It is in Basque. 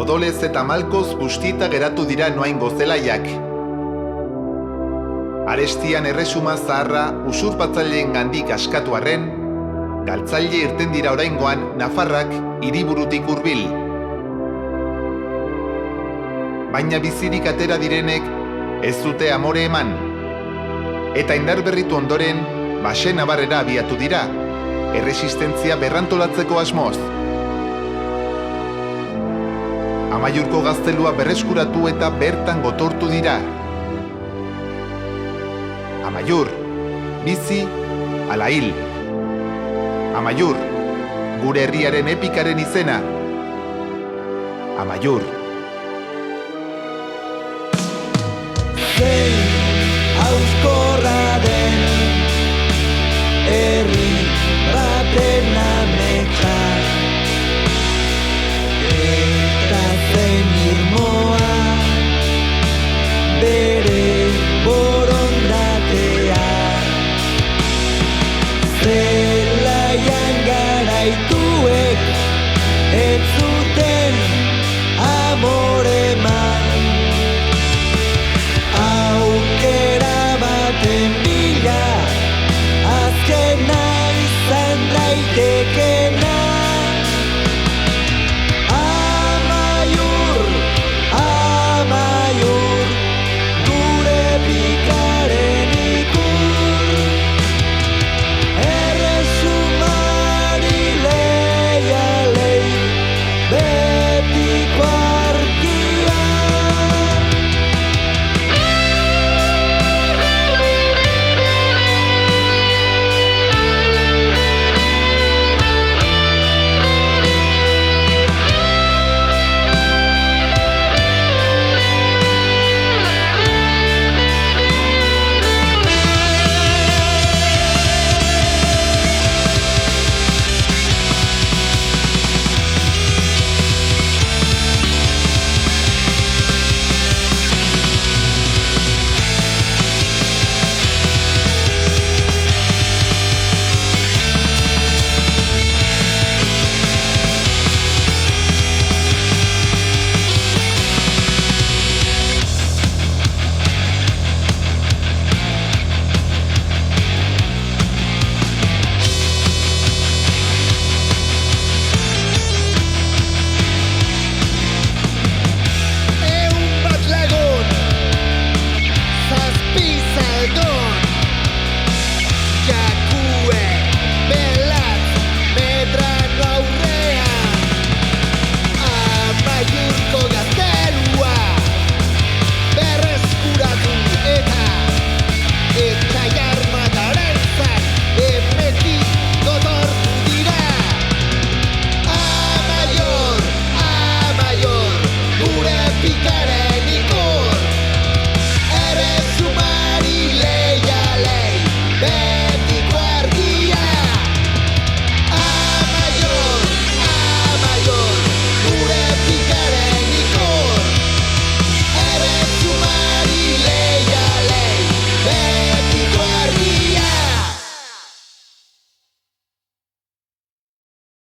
odolez eta malkoz bustita geratu dira noain gozelaiak. Arestian erresuma zaharra usurpatzaileen gandik askatu arren, galtzaile irten dira oraingoan Nafarrak hiriburutik hurbil. Baina bizirik atera direnek ez dute amore eman. Eta indar berritu ondoren, Baxe Nabarrera abiatu dira, erresistentzia berrantolatzeko asmoz. Amaiurko gaztelua berreskuratu eta bertan gotortu dira. Amaiur, bizi ala hil. Amaiur, gure herriaren epikaren izena. Amaiur.